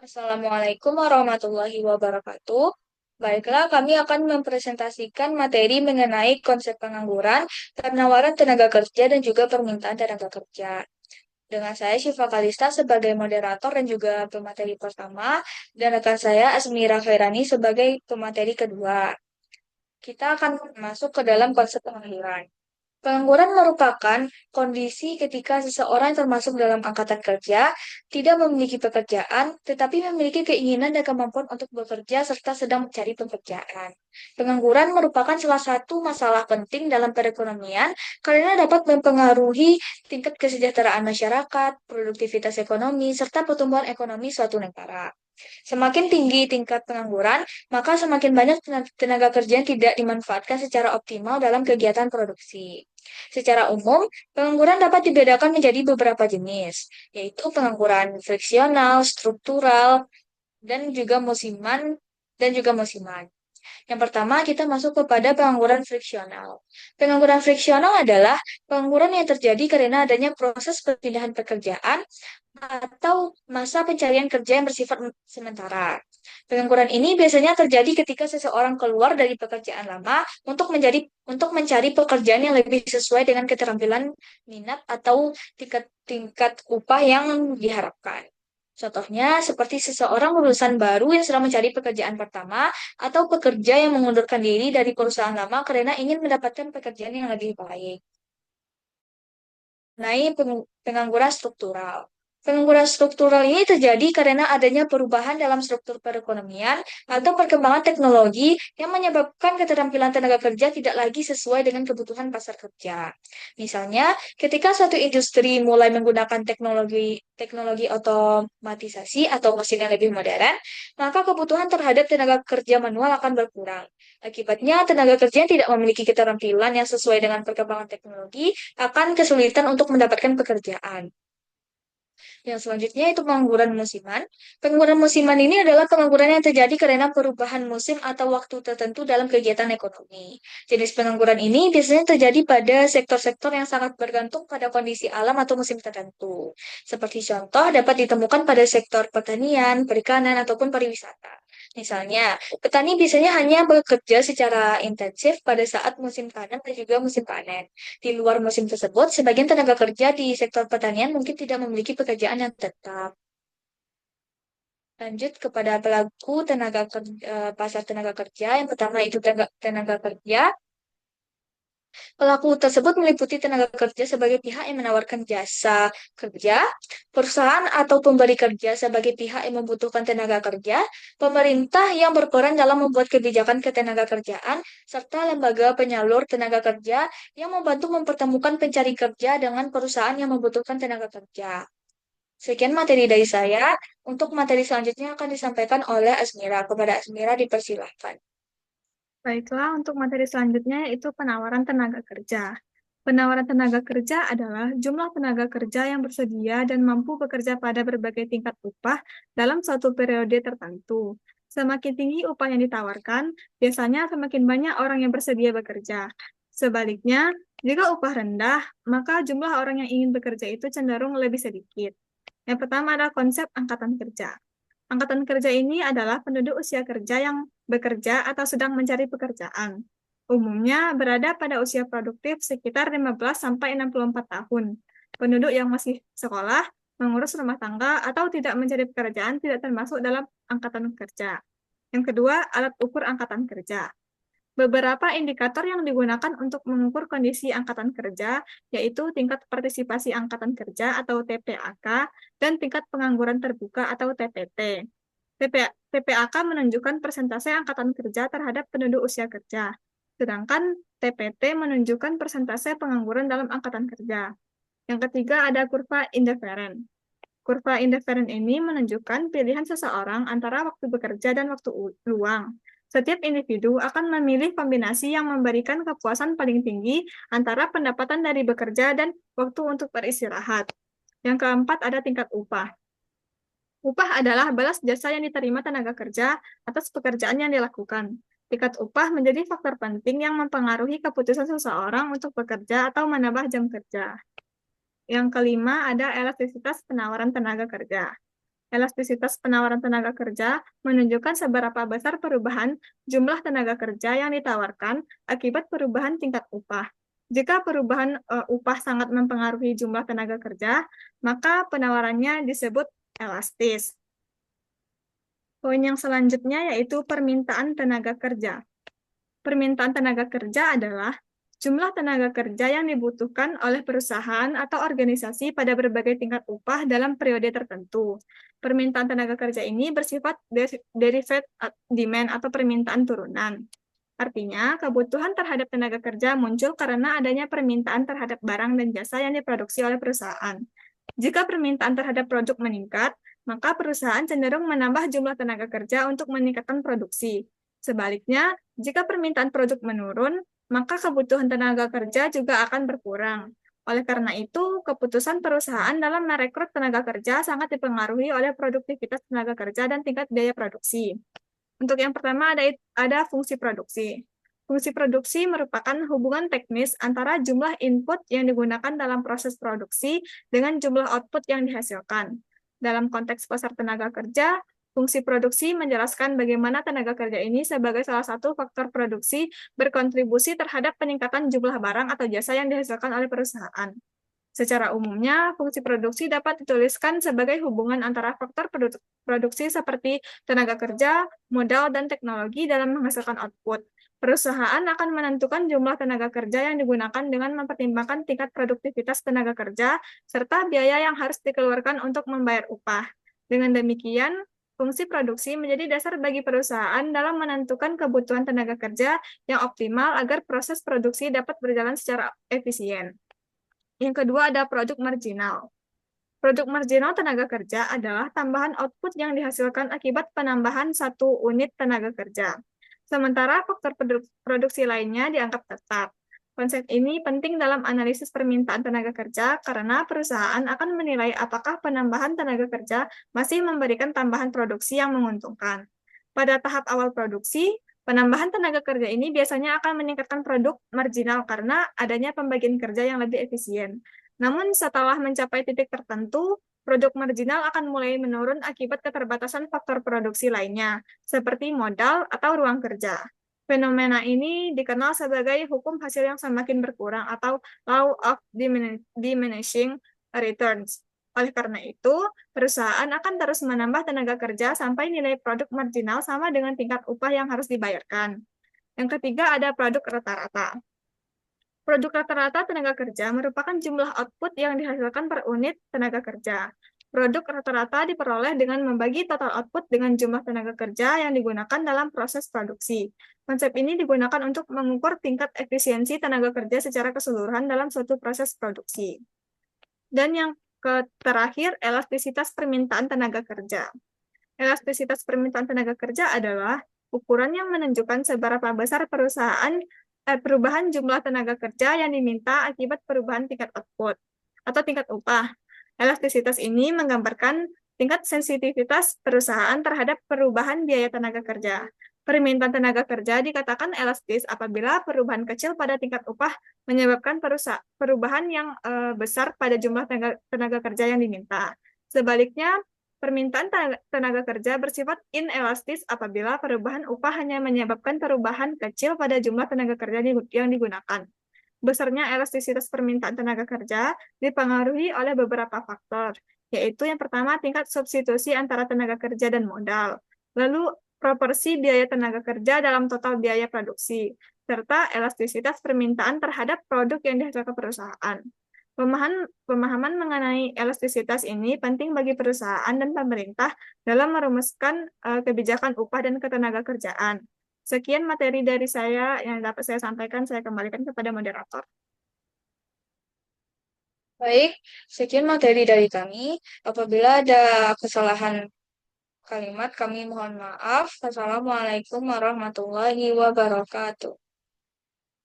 Assalamualaikum warahmatullahi wabarakatuh. Baiklah, kami akan mempresentasikan materi mengenai konsep pengangguran, penawaran tenaga kerja, dan juga permintaan tenaga kerja. Dengan saya Syifa Kalista sebagai moderator dan juga pemateri pertama, dan rekan saya Asmira Khairani sebagai pemateri kedua. Kita akan masuk ke dalam konsep pengangguran. Pengangguran merupakan kondisi ketika seseorang termasuk dalam angkatan kerja tidak memiliki pekerjaan, tetapi memiliki keinginan dan kemampuan untuk bekerja serta sedang mencari pekerjaan. Pengangguran merupakan salah satu masalah penting dalam perekonomian karena dapat mempengaruhi tingkat kesejahteraan masyarakat, produktivitas ekonomi, serta pertumbuhan ekonomi suatu negara. Semakin tinggi tingkat pengangguran, maka semakin banyak tenaga kerja yang tidak dimanfaatkan secara optimal dalam kegiatan produksi. Secara umum, pengangguran dapat dibedakan menjadi beberapa jenis, yaitu pengangguran friksional, struktural, dan juga musiman. Yang pertama, kita masuk kepada pengangguran friksional. Pengangguran friksional adalah pengangguran yang terjadi karena adanya proses perpindahan pekerjaan atau masa pencarian kerja yang bersifat sementara. Pengangguran ini biasanya terjadi ketika seseorang keluar dari pekerjaan lama untuk mencari pekerjaan yang lebih sesuai dengan keterampilan, minat, atau tingkat upah yang diharapkan. Contohnya, seperti seseorang lulusan baru yang sedang mencari pekerjaan pertama atau pekerja yang mengundurkan diri dari perusahaan lama karena ingin mendapatkan pekerjaan yang lebih baik. Naik pengangguran struktural. Pengangguran struktural ini terjadi karena adanya perubahan dalam struktur perekonomian atau perkembangan teknologi yang menyebabkan keterampilan tenaga kerja tidak lagi sesuai dengan kebutuhan pasar kerja. Misalnya, ketika suatu industri mulai menggunakan teknologi teknologi otomatisasi atau mesin yang lebih modern, maka kebutuhan terhadap tenaga kerja manual akan berkurang. Akibatnya, tenaga kerja yang tidak memiliki keterampilan yang sesuai dengan perkembangan teknologi akan kesulitan untuk mendapatkan pekerjaan. Yang selanjutnya itu pengangguran musiman. Pengangguran musiman ini adalah pengangguran yang terjadi karena perubahan musim atau waktu tertentu dalam kegiatan ekonomi. Jenis pengangguran ini biasanya terjadi pada sektor-sektor yang sangat bergantung pada kondisi alam atau musim tertentu. Seperti contoh dapat ditemukan pada sektor pertanian, perikanan, ataupun pariwisata. Misalnya, petani biasanya hanya bekerja secara intensif pada saat musim tanam dan juga musim panen. Di luar musim tersebut, sebagian tenaga kerja di sektor pertanian mungkin tidak memiliki pekerjaan yang tetap. Lanjut kepada pelaku pasar tenaga kerja. Yang pertama itu tenaga kerja. Pelaku tersebut meliputi tenaga kerja sebagai pihak yang menawarkan jasa kerja, perusahaan atau pemberi kerja sebagai pihak yang membutuhkan tenaga kerja, pemerintah yang berperan dalam membuat kebijakan ketenaga kerjaan, serta lembaga penyalur tenaga kerja yang membantu mempertemukan pencari kerja dengan perusahaan yang membutuhkan tenaga kerja. Sekian materi dari saya. Untuk materi selanjutnya akan disampaikan oleh Asmira. Kepada Asmira dipersilahkan. Baiklah, untuk materi selanjutnya yaitu penawaran tenaga kerja. Penawaran tenaga kerja adalah jumlah tenaga kerja yang bersedia dan mampu bekerja pada berbagai tingkat upah dalam suatu periode tertentu. Semakin tinggi upah yang ditawarkan, biasanya semakin banyak orang yang bersedia bekerja. Sebaliknya, jika upah rendah, maka jumlah orang yang ingin bekerja itu cenderung lebih sedikit. Yang pertama adalah konsep angkatan kerja. Angkatan kerja ini adalah penduduk usia kerja yang bekerja atau sedang mencari pekerjaan. Umumnya berada pada usia produktif sekitar 15 sampai 64 tahun. Penduduk yang masih sekolah, mengurus rumah tangga, atau tidak mencari pekerjaan tidak termasuk dalam angkatan kerja. Yang kedua, alat ukur angkatan kerja. Beberapa indikator yang digunakan untuk mengukur kondisi angkatan kerja yaitu tingkat partisipasi angkatan kerja atau TPAK dan tingkat pengangguran terbuka atau TPT. TPAK menunjukkan persentase angkatan kerja terhadap penduduk usia kerja, sedangkan TPT menunjukkan persentase pengangguran dalam angkatan kerja. Yang ketiga ada kurva indiferen. Kurva indiferen ini menunjukkan pilihan seseorang antara waktu bekerja dan waktu luang. Setiap individu akan memilih kombinasi yang memberikan kepuasan paling tinggi antara pendapatan dari bekerja dan waktu untuk beristirahat. Yang keempat ada tingkat upah. Upah adalah balas jasa yang diterima tenaga kerja atas pekerjaan yang dilakukan. Tingkat upah menjadi faktor penting yang mempengaruhi keputusan seseorang untuk bekerja atau menambah jam kerja. Yang kelima ada elastisitas penawaran tenaga kerja. Elastisitas penawaran tenaga kerja menunjukkan seberapa besar perubahan jumlah tenaga kerja yang ditawarkan akibat perubahan tingkat upah. Jika perubahan upah sangat mempengaruhi jumlah tenaga kerja, maka penawarannya disebut elastis. Poin yang selanjutnya yaitu permintaan tenaga kerja. Permintaan tenaga kerja adalah jumlah tenaga kerja yang dibutuhkan oleh perusahaan atau organisasi pada berbagai tingkat upah dalam periode tertentu. Permintaan tenaga kerja ini bersifat derived demand atau permintaan turunan. Artinya, kebutuhan terhadap tenaga kerja muncul karena adanya permintaan terhadap barang dan jasa yang diproduksi oleh perusahaan. Jika permintaan terhadap produk meningkat, maka perusahaan cenderung menambah jumlah tenaga kerja untuk meningkatkan produksi. Sebaliknya, jika permintaan produk menurun, maka kebutuhan tenaga kerja juga akan berkurang. Oleh karena itu, keputusan perusahaan dalam merekrut tenaga kerja sangat dipengaruhi oleh produktivitas tenaga kerja dan tingkat biaya produksi. Untuk yang pertama ada fungsi produksi. Fungsi produksi merupakan hubungan teknis antara jumlah input yang digunakan dalam proses produksi dengan jumlah output yang dihasilkan. Dalam konteks pasar tenaga kerja, fungsi produksi menjelaskan bagaimana tenaga kerja ini sebagai salah satu faktor produksi berkontribusi terhadap peningkatan jumlah barang atau jasa yang dihasilkan oleh perusahaan. Secara umumnya, fungsi produksi dapat dituliskan sebagai hubungan antara faktor produksi seperti tenaga kerja, modal, dan teknologi dalam menghasilkan output. Perusahaan akan menentukan jumlah tenaga kerja yang digunakan dengan mempertimbangkan tingkat produktivitas tenaga kerja serta biaya yang harus dikeluarkan untuk membayar upah. Dengan demikian, fungsi produksi menjadi dasar bagi perusahaan dalam menentukan kebutuhan tenaga kerja yang optimal agar proses produksi dapat berjalan secara efisien. Yang kedua ada produk marginal. Produk marginal tenaga kerja adalah tambahan output yang dihasilkan akibat penambahan satu unit tenaga kerja. Sementara faktor produksi lainnya dianggap tetap. Konsep ini penting dalam analisis permintaan tenaga kerja karena perusahaan akan menilai apakah penambahan tenaga kerja masih memberikan tambahan produksi yang menguntungkan. Pada tahap awal produksi, penambahan tenaga kerja ini biasanya akan meningkatkan produk marginal karena adanya pembagian kerja yang lebih efisien. Namun setelah mencapai titik tertentu, produk marginal akan mulai menurun akibat keterbatasan faktor produksi lainnya, seperti modal atau ruang kerja. Fenomena ini dikenal sebagai hukum hasil yang semakin berkurang atau law of diminishing returns. Oleh karena itu, perusahaan akan terus menambah tenaga kerja sampai nilai produk marginal sama dengan tingkat upah yang harus dibayarkan. Yang ketiga ada produk rata-rata. Produk rata-rata tenaga kerja merupakan jumlah output yang dihasilkan per unit tenaga kerja. Produk rata-rata diperoleh dengan membagi total output dengan jumlah tenaga kerja yang digunakan dalam proses produksi. Konsep ini digunakan untuk mengukur tingkat efisiensi tenaga kerja secara keseluruhan dalam suatu proses produksi. Dan yang terakhir, elastisitas permintaan tenaga kerja. Elastisitas permintaan tenaga kerja adalah ukuran yang menunjukkan seberapa besar perubahan jumlah tenaga kerja yang diminta akibat perubahan tingkat output atau tingkat upah. Elastisitas ini menggambarkan tingkat sensitivitas perusahaan terhadap perubahan biaya tenaga kerja. Permintaan tenaga kerja dikatakan elastis apabila perubahan kecil pada tingkat upah menyebabkan perubahan yang besar pada jumlah tenaga kerja yang diminta. Sebaliknya, permintaan tenaga kerja bersifat inelastis apabila perubahan upah hanya menyebabkan perubahan kecil pada jumlah tenaga kerja yang digunakan. Besarnya elastisitas permintaan tenaga kerja dipengaruhi oleh beberapa faktor, yaitu yang pertama tingkat substitusi antara tenaga kerja dan modal, lalu proporsi biaya tenaga kerja dalam total biaya produksi, serta elastisitas permintaan terhadap produk yang dihasilkan perusahaan. Pemahaman mengenai elastisitas ini penting bagi perusahaan dan pemerintah dalam merumuskan kebijakan upah dan ketenaga kerjaan. Sekian materi dari saya yang dapat saya sampaikan, saya kembalikan kepada moderator. Baik, sekian materi dari kami. Apabila ada kesalahan kalimat, kami mohon maaf. Wassalamualaikum warahmatullahi wabarakatuh.